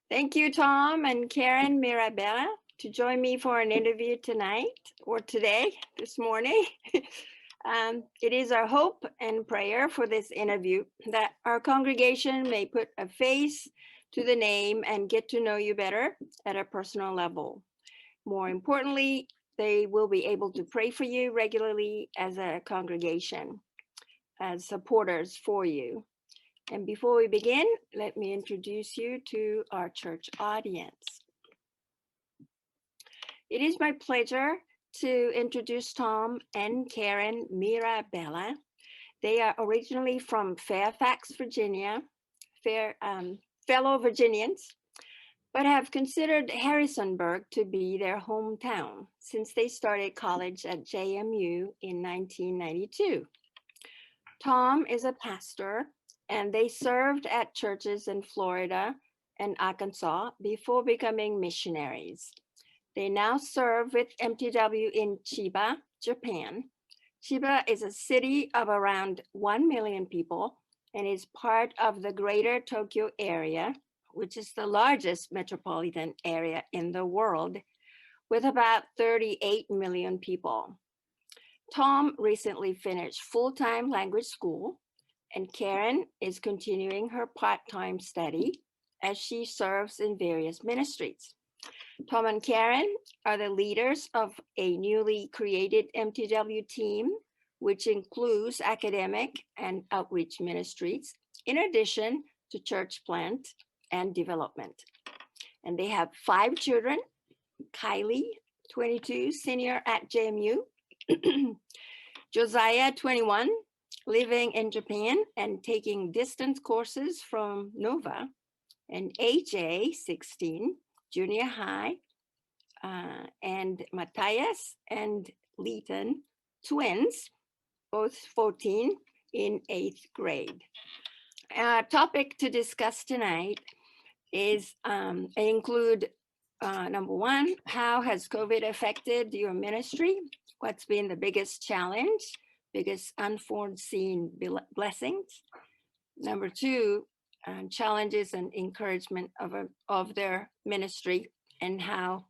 Thank you, Tom and Karen Mirabella, to join me for an interview tonight or today, this morning. It is our hope and prayer for this interview that our congregation may put a face to the name and get to know you better at a personal level. More importantly, they will be able to pray for you regularly as a congregation, as supporters for you. And before we begin, let me introduce you to our church audience. It is my pleasure to introduce Tom and Karen Mirabella. They are originally from Fairfax, Virginia, fellow Virginians, but have considered Harrisonburg to be their hometown since they started college at JMU in 1992. Tom is a pastor, and they served at churches in Florida and Arkansas before becoming missionaries. They now serve with MTW in Chiba, Japan. Chiba is a city of around 1 million people and is part of the greater Tokyo area, which is the largest metropolitan area in the world, with about 38 million people. Tom recently finished full-time language school, and Karen is continuing her part-time study as she serves in various ministries. Tom and Karen are the leaders of a newly created MTW team, which includes academic and outreach ministries, in addition to church plant and development. And they have 5 children: Kylie, 22, senior at JMU, Josiah, 21, living in Japan and taking distance courses from Nova, and AJ, 16, junior high, and Matthias and Leighton, twins, both 14, in 8th grade. Our topic to discuss tonight is include number one, how has COVID affected your ministry? What's been the biggest challenge, biggest unforeseen blessings? Number two, challenges and encouragement of their ministry and how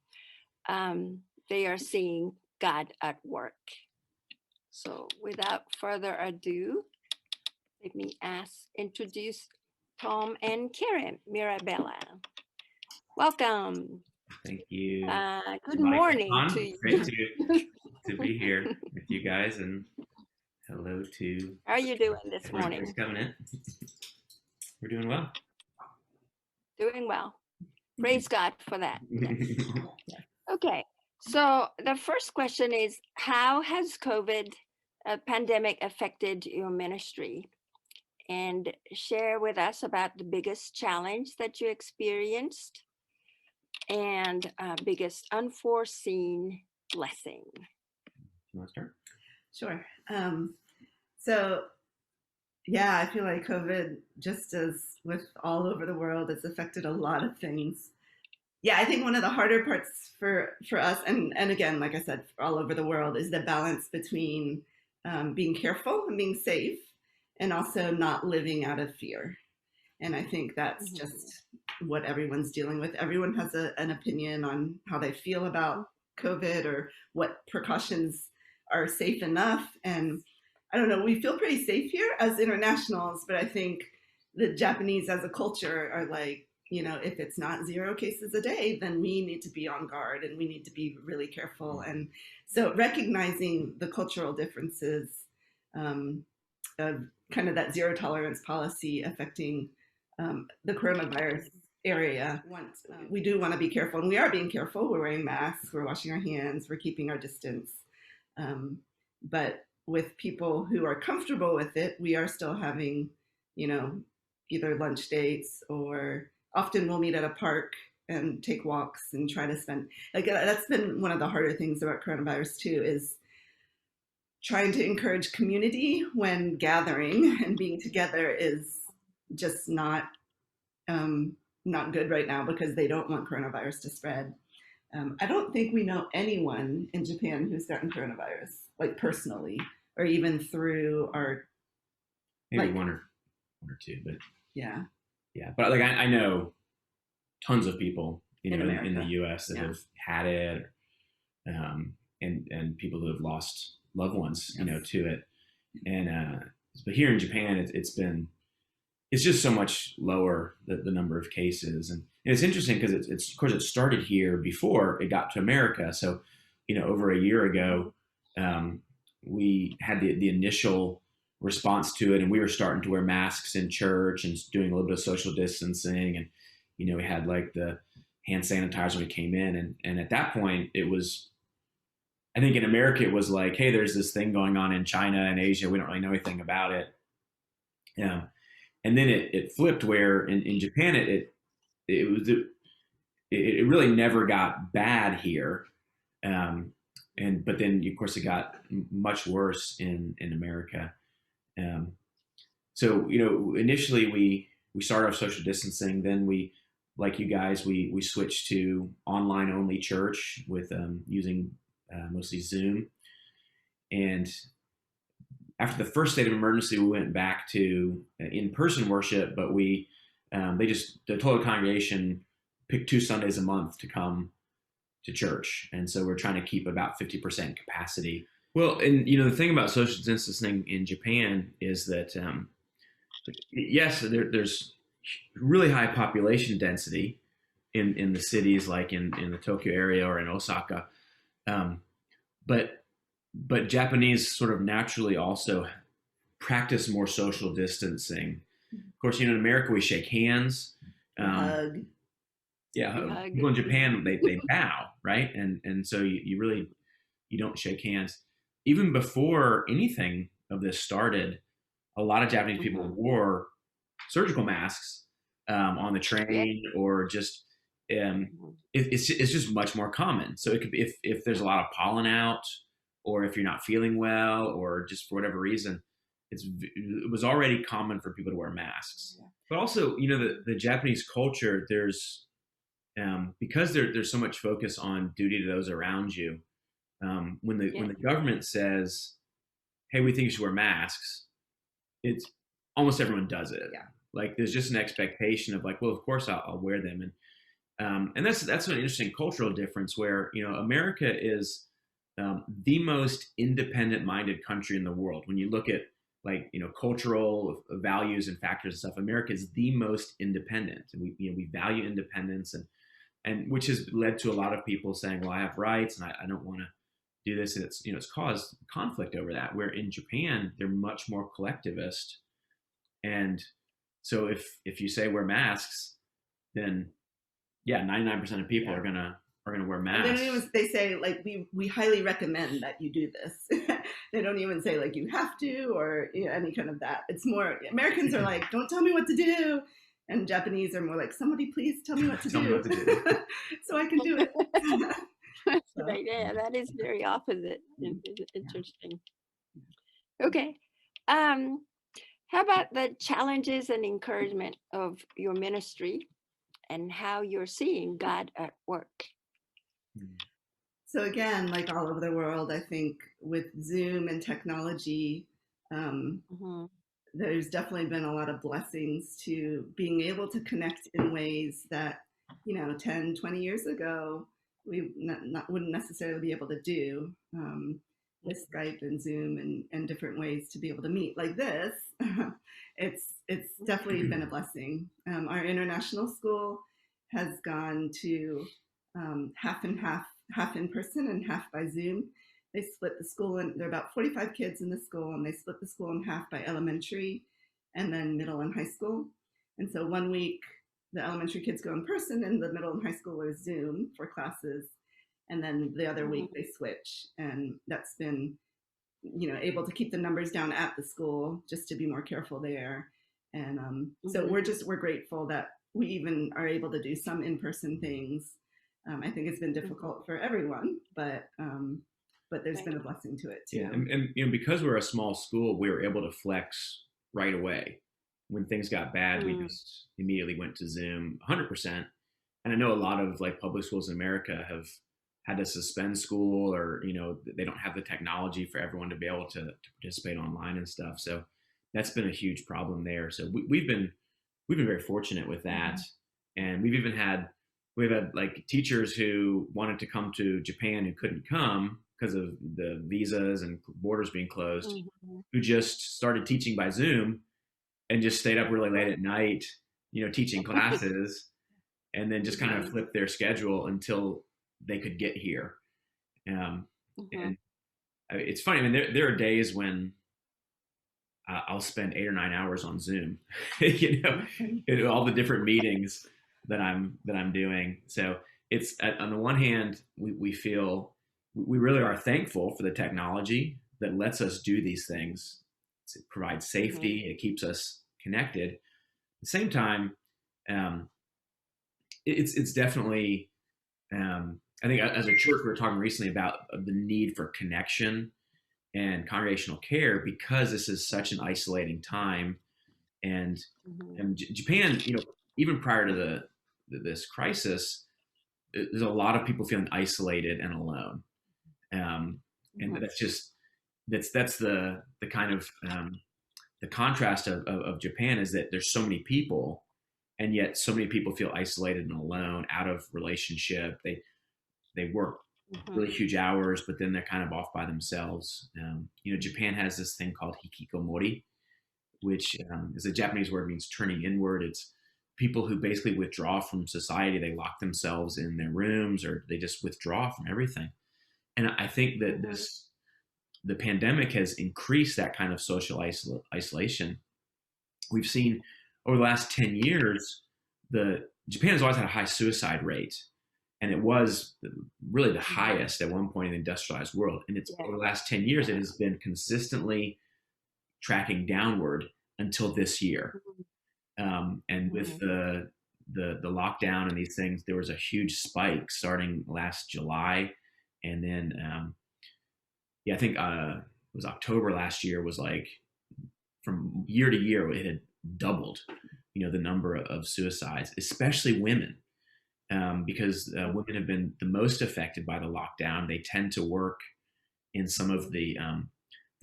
they are seeing God at work. So without further ado, let me introduce Tom and Karen Mirabella. Welcome. Thank you. Good morning to you. Great to be here with you guys, and hello to. How are you doing this morning? Coming in. We're doing well. Doing well. Praise God for that. Okay, so the first question is, how has COVID pandemic affected your ministry? And share with us about the biggest challenge that you experienced and biggest unforeseen blessing. You want to start? Sure. So, yeah, I feel like COVID, just as with all over the world, has affected a lot of things. Yeah, I think one of the harder parts for us, and again, like I said, all over the world, is the balance between being careful and being safe, and also not living out of fear. And I think that's just what everyone's dealing with. Everyone has an opinion on how they feel about COVID or what precautions are safe enough. And I don't know, we feel pretty safe here as internationals, but I think the Japanese as a culture are like, if it's not 0 cases a day, then we need to be on guard and we need to be really careful. And so recognizing the cultural differences of kind of that zero tolerance policy affecting the coronavirus area. We do want to be careful, and we are being careful. We're wearing masks, we're washing our hands, we're keeping our distance. But with people who are comfortable with it, we are still having, either lunch dates, or often we'll meet at a park and take walks and try to spend, that's been one of the harder things about coronavirus too, is trying to encourage community when gathering and being together is just not good right now because they don't want coronavirus to spread. I don't think we know anyone in Japan who's gotten coronavirus, like personally, or even through our. Maybe one or two, but yeah. But like I know tons of people, In in the America. U.S. that Yeah. have had it, and people who have lost loved ones, Yes. to it. And but here in Japan, it's just so much lower, the number of cases, and it's interesting because it's of course it started here before it got to America. So, over a year ago, we had the initial response to it, and we were starting to wear masks in church and doing a little bit of social distancing, and we had like the hand sanitizer when we came in, and at that point it was, I think in America it was like, hey, there's this thing going on in China and Asia, we don't really know anything about it. And then it flipped where in Japan it really never got bad here, but then of course it got much worse in America. Um, so initially we started off social distancing, then we, like you guys, we switched to online only church with using mostly Zoom. And after the first state of emergency, we went back to in-person worship, but the total congregation picked 2 Sundays a month to come to church, and so we're trying to keep about 50% capacity. Well, and the thing about social distancing in Japan is that yes, there's really high population density in the cities, like in the Tokyo area or in Osaka, but Japanese sort of naturally also practice more social distancing. Of course, in America we shake hands. Hug. Yeah, Hug. people in Japan they bow, right? And so you don't shake hands. Even before anything of this started, a lot of Japanese people wore surgical masks on the train, or just it's just much more common. So it could be if there's a lot of pollen out, or if you're not feeling well, or just for whatever reason, it was already common for people to wear masks. Yeah. But also, the Japanese culture, there's because there's so much focus on duty to those around you. When the government says, "Hey, we think you should wear masks," it's almost everyone does it. Yeah. Like there's just an expectation of like, well, of course I'll wear them, and that's an interesting cultural difference where America is the most independent-minded country in the world. When you look at like cultural values and factors and stuff, America is the most independent, and we value independence, and which has led to a lot of people saying, well, I have rights and I don't want to do this, and it's caused conflict over that. Where in Japan they're much more collectivist, and so if you say wear masks, then 99% of people are gonna wear masks. And then they say like we highly recommend that you do this. They don't even say like you have to, or any kind of that. It's more Americans are like, don't tell me what to do, and Japanese are more like, somebody please tell me what to do, so I can do it. Right, yeah, that is very opposite. Interesting. Okay. How about the challenges and encouragement of your ministry and how you're seeing God at work? So again, like all over the world, I think with Zoom and technology, there's definitely been a lot of blessings to being able to connect in ways that 10, 20 years ago we wouldn't necessarily be able to do, with Skype and Zoom and different ways to be able to meet like this. It's definitely been a blessing. Our international school has gone to half and half in person and half by Zoom. They split the school, and there are about 45 kids in the school, and they split the school in half by elementary and then middle and high school. And so one week the elementary kids go in person and the middle and high schoolers Zoom for classes. And then the other week they switch. And that's been, able to keep the numbers down at the school just to be more careful there. And so we're grateful that we even are able to do some in-person things. I think it's been difficult for everyone, but there's been a blessing to it too. Yeah, and because we're a small school, we were able to flex right away. When things got bad, we just immediately went to Zoom 100%. And I know a lot of like public schools in America have had to suspend school, or they don't have the technology for everyone to be able to participate online and stuff. So that's been a huge problem there. So we've been very fortunate with that. And we've had like teachers who wanted to come to Japan who couldn't come because of the visas and borders being closed, who just started teaching by Zoom and just stayed up really late at night, teaching classes, and then just kind of flipped their schedule until they could get here. And it's funny. I mean, there are days when I'll spend 8 or 9 hours on Zoom, all the different meetings that I'm doing. So it's on the one hand, we feel we really are thankful for the technology that lets us do these things. It provides safety. It keeps us connected. At the same time, it's definitely. I think as a church, we were talking recently about the need for connection and congregational care because this is such an isolating time, and Japan, even prior to this crisis, there's a lot of people feeling isolated and alone, and that's the kind of the contrast of Japan is that there's so many people, and yet so many people feel isolated and alone, out of relationship. They work really huge hours, but then they're kind of off by themselves. Japan has this thing called hikikomori, which is a Japanese word, means turning inward. It's people who basically withdraw from society. They lock themselves in their rooms, or they just withdraw from everything. And I think that the pandemic has increased that kind of social isolation. We've seen over the last 10 years, Japan has always had a high suicide rate. And it was really the highest at one point in the industrialized world. And over the last 10 years, it has been consistently tracking downward until this year. And with the lockdown and these things, there was a huge spike starting last July. And then, I think it was October last year was like, from year to year, it had doubled, the number of suicides, especially women. Because women have been the most affected by the lockdown. They tend to work in some of the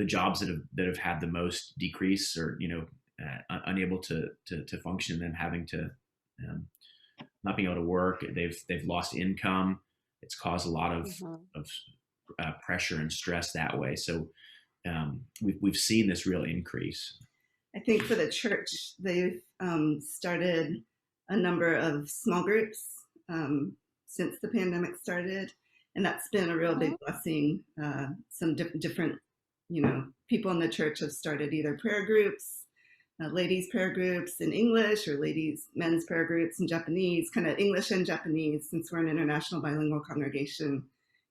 jobs that have had the most decrease, or unable to function, and then having to not being able to work. They've lost income. It's caused a lot of pressure and stress that way. So we've seen this real increase. I think for the church, they've started a number of small groups since the pandemic started, and that's been a real big blessing. Some different, people in the church have started either prayer groups, ladies' prayer groups in English, or men's prayer groups in Japanese, kind of English and Japanese, since we're an international bilingual congregation,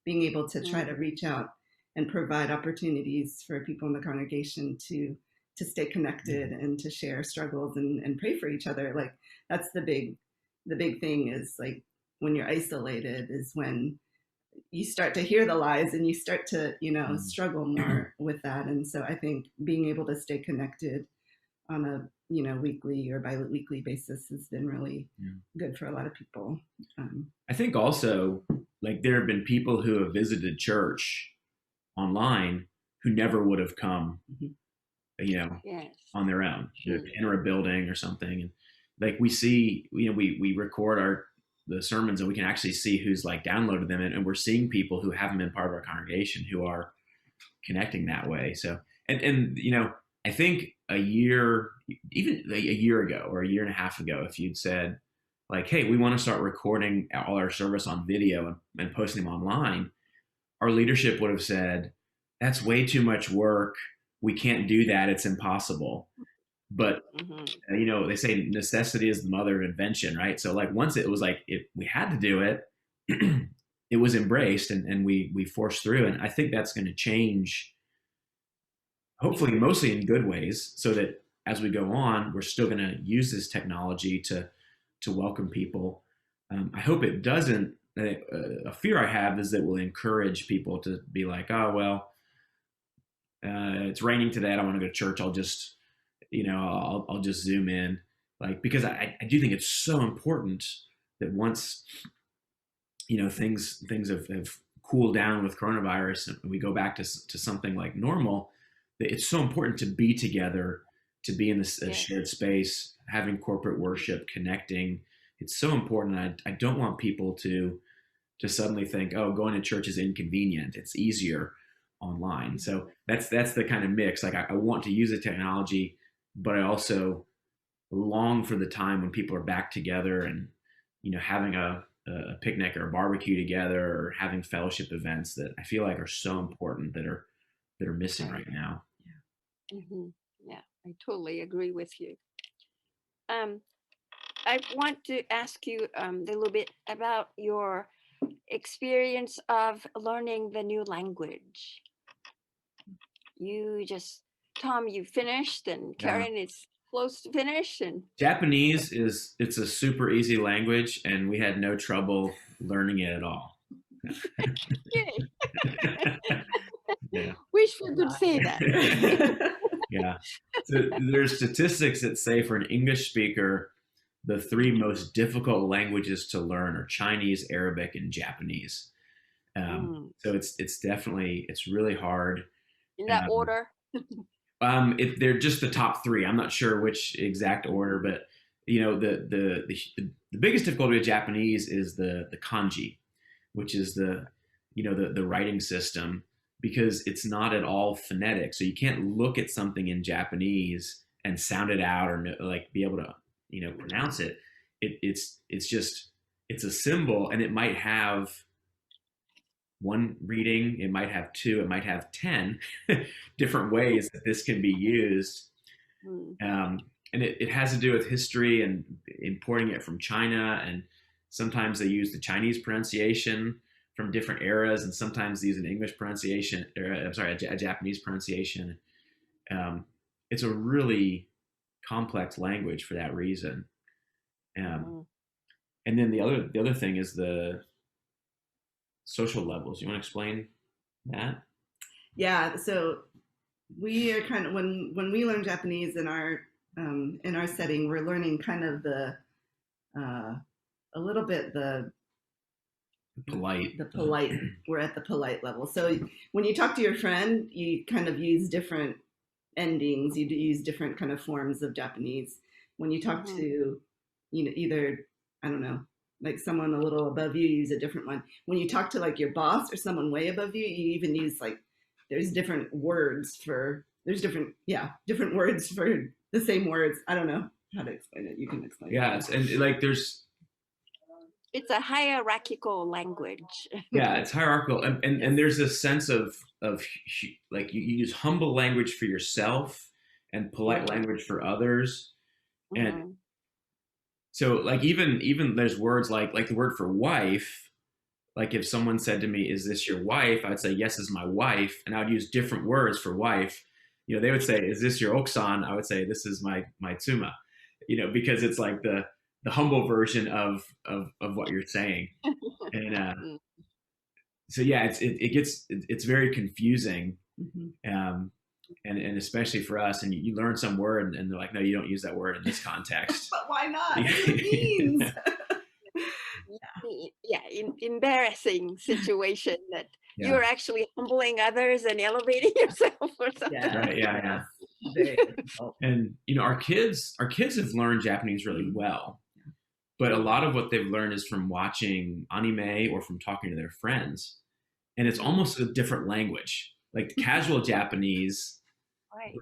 being able to try to reach out and provide opportunities for people in the congregation to stay connected and to share struggles and pray for each other. Like, that's the big thing, is like, when you're isolated is when you start to hear the lies and you start to, struggle more with that. And so I think being able to stay connected on a, weekly or bi-weekly basis has been really good for a lot of people. I think also, like, there have been people who have visited church online who never would have come, on their own, enter a building or something. And like, we see, we record the sermons, and we can actually see who's like downloaded them, and we're seeing people who haven't been part of our congregation who are connecting that way. So, and I think even a year ago or a year and a half ago, if you'd said like, hey, we want to start recording all our service on video and posting them online, our leadership would have said, that's way too much work. We can't do that. It's impossible. But, they say necessity is the mother of invention, right? So like, once it was like, we had to do it, it was embraced, and we forced through. And I think that's going to change, hopefully, mostly in good ways, so that as we go on, we're still going to use this technology to welcome people. I hope it doesn't. A fear I have is that we'll encourage people to be like, oh, well, it's raining today, I don't want to go to church. I'll just, I'll just Zoom in, like, because I do think it's so important that once, things have cooled down with coronavirus and we go back to something like normal, that it's so important to be together, to be in this shared space, having corporate worship, connecting, it's so important. I don't want people to suddenly think, oh, going to church is inconvenient. It's easier online. So that's the kind of mix. Like I want to use the technology, but I also long for the time when people are back together and having a picnic or a barbecue together or having fellowship events that I feel like are so important that are missing right now. Yeah, I totally agree with you. I want to ask you a little bit about your experience of learning the new language. Tom, you finished, and Yeah. Karen is close to finish. And Japanese it's a super easy language, and we had no trouble learning it at all. yay. Yeah. Wish we could say that. Yeah. So there's statistics that say for an English speaker, the three most difficult languages to learn are Chinese, Arabic, and Japanese. So it's definitely, it's really hard. In that order? They're just the top three. I'm not sure which exact order, but the biggest difficulty with Japanese is the kanji, which is the writing system, because it's not at all phonetic. So you can't look at something in Japanese and sound it out or like be able to pronounce it. It's a symbol, and it might have one reading, it might have two, it might have 10 different ways that this can be used. And it has to do with history and importing it from China. And sometimes they use the Chinese pronunciation from different eras, and sometimes they use an English pronunciation, or I'm sorry, a Japanese pronunciation. It's a really complex language for that reason. And then the other thing is the social levels. You want to explain that? Yeah. So we are kind of, when we learn Japanese in our setting, we're learning kind of a little bit the polite. We're at the polite level. So when you talk to your friend, you kind of use different endings. You use different kind of forms of Japanese. When you talk to, either, I don't know, like someone a little above you, use a different one. When you talk to like your boss or someone way above you, you even use like, there's different words for the same words. I don't know how to explain it. You can explain it. Yeah, and like it's a hierarchical language. Yeah, it's hierarchical, and there's this sense of like you use humble language for yourself and polite language for others, and so like even there's words like the word for wife. Like if someone said to me, "Is this your wife?" I would say, "Yes, is my wife," and I would use different words for wife. They would say, "Is this your oksan?" I would say, "This is my tsuma," because it's like the humble version of what you're saying. And so yeah, it's very confusing. And especially for us, and you learn some word and they're like, no, you don't use that word in this context. But why not? It means. Yeah, embarrassing situation that you're actually humbling others and elevating yourself or something. Yeah. And our kids have learned Japanese really well, but a lot of what they've learned is from watching anime or from talking to their friends, and it's almost a different language, like casual Japanese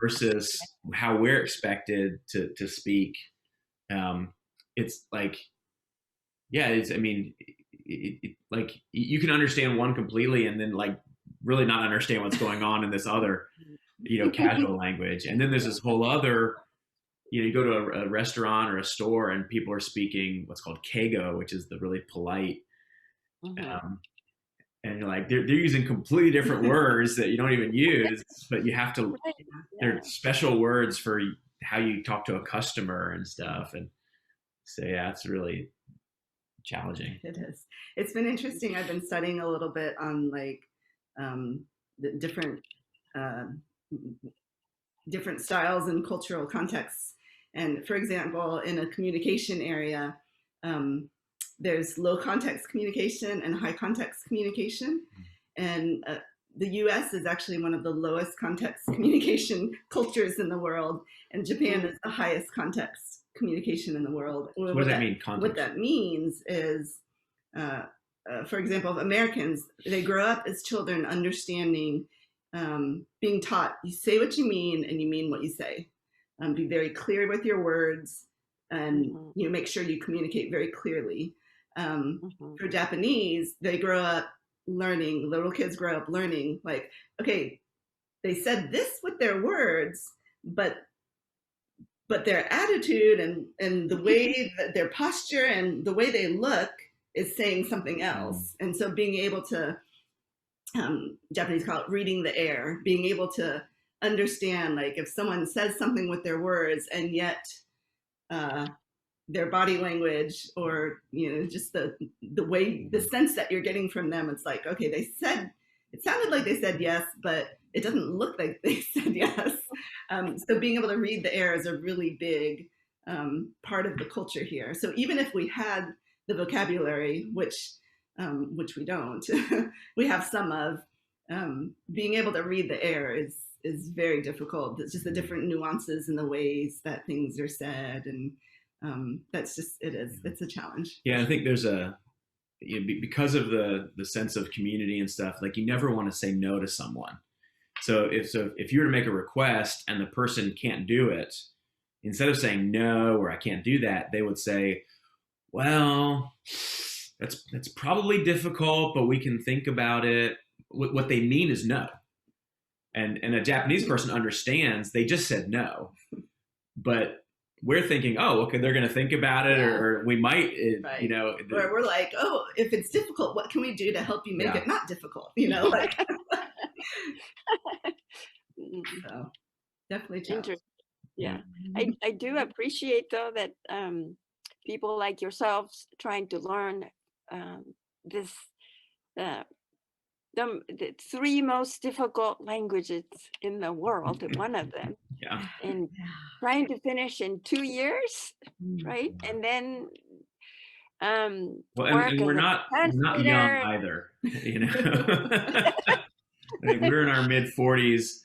versus how we're expected to speak. It's like, like you can understand one completely and then like really not understand what's going on in this other, casual language. And then there's this whole other, you go to a restaurant or a store and people are speaking what's called keigo, which is the really polite. And you're like, they're using completely different words that you don't even use, but you have to, they're special words for how you talk to a customer and stuff. And so, yeah, it's really challenging. It is. It's been interesting. I've been studying a little bit on like the different styles and cultural contexts. And for example, in a communication area, there's low context communication and high context communication. And the US is actually one of the lowest context communication cultures in the world. And Japan is the highest context communication in the world. So what does that mean? What Context. that means is, for example, Americans, they grow up as children understanding, being taught, you say what you mean and you mean what you say. Be very clear with your words, and make sure you communicate very clearly. For Japanese, they grow up learning, little kids grow up learning, like, okay, they said this with their words, but their attitude and the way that their posture and the way they look is saying something else. And so being able to, Japanese call it reading the air, being able to understand, like, if someone says something with their words and yet their body language, or just the way, the sense that you're getting from them, it's like, okay, it sounded like they said yes, but it doesn't look like they said yes. So being able to read the air is a really big part of the culture here. So even if we had the vocabulary, which we don't, we have some of, being able to read the air is very difficult. It's just the different nuances in the ways that things are said, and it's a challenge. Yeah, I think there's because of the sense of community and stuff, like, you never want to say no to someone. So if you were to make a request and the person can't do it, instead of saying no or I can't do that, they would say, well, that's probably difficult, but we can think about it. What they mean is no. And a Japanese person understands they just said no, but we're thinking, oh, okay, they're going to think about it, or we might, right. Or we're like, oh, if it's difficult, what can we do to help you make it not difficult? Like. So definitely challenge. Yeah, I do appreciate, though, that people like yourselves trying to learn this the three most difficult languages in the world, one of them, and trying to finish in 2 years, right? And then and we're not young either, I think we're in our mid-40s.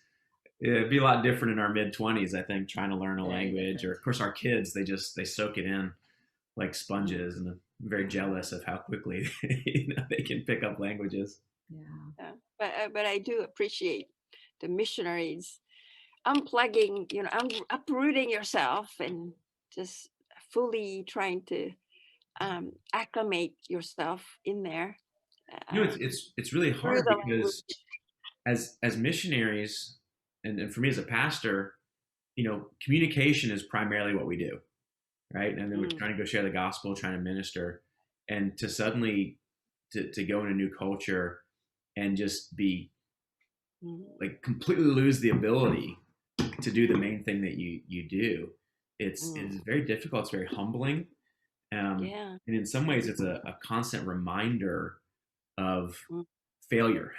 It'd be a lot different in our mid-20s, I think, trying to learn a language. Or, of course, our kids, they soak it in like sponges, and I'm very jealous of how quickly they can pick up languages. Yeah. But I do appreciate the missionaries unplugging, uprooting yourself and just fully trying to acclimate yourself in there. It's really hard because as missionaries, and for me as a pastor, communication is primarily what we do, right? And then we're trying to go share the gospel, trying to minister, and to suddenly to go in a new culture and just be like completely lose the ability to do the main thing that you do. It's very difficult. It's very humbling. And in some ways it's a constant reminder of failure.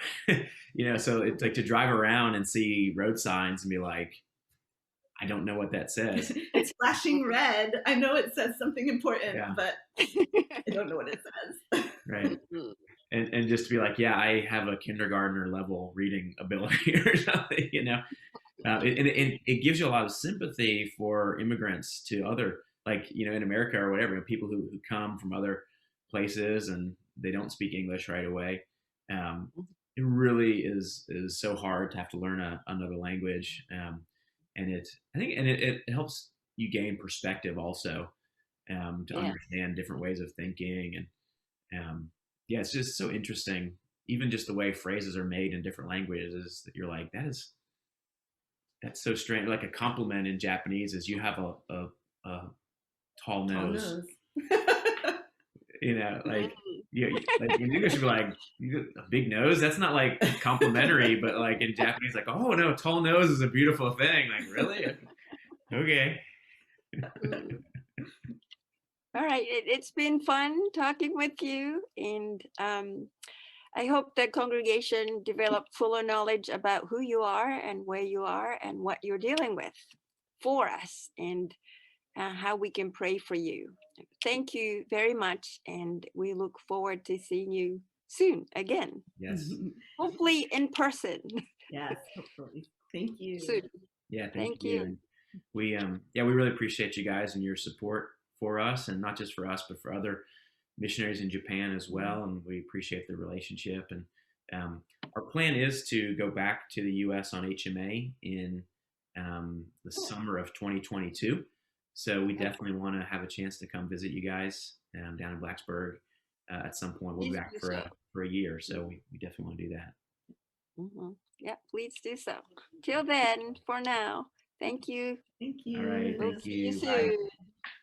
So it's like to drive around and see road signs and be like, I don't know what that says. It's flashing red. I know it says something important, but I don't know what it says. Right. And just to be like, I have a kindergartner level reading ability or something, and it gives you a lot of sympathy for immigrants to other, like, in America or whatever, people who come from other places and they don't speak English right away. It really is so hard to have to learn another language. And it helps you gain perspective also, to understand different ways of thinking. And it's just so interesting. Even just the way phrases are made in different languages, that you're like, that's so strange. Like a compliment in Japanese is you have a tall nose. Like like in English, you'd be like, you got a big nose. That's not like complimentary, but like in Japanese, like, oh no, tall nose is a beautiful thing. Like, really? Okay. All right, it's been fun talking with you, and I hope the congregation developed fuller knowledge about who you are and where you are and what you're dealing with for us, and how we can pray for you. Thank you very much, and we look forward to seeing you soon again. Yes. Hopefully in person. Yes, hopefully. Thank you. Soon. Yeah, thank you. we yeah, we really appreciate you guys and your support for us, and not just for us, but for other missionaries in Japan as well. And we appreciate the relationship. And our plan is to go back to the U.S. on HMA in the summer of 2022. So we definitely want to have a chance to come visit you guys down in Blacksburg at some point. We'll be Please back do for so. a year, so we definitely want to do that. Yeah, please do so. Till then, for now, thank you. Thank you. All right, We'll thank see you you. Bye. soon.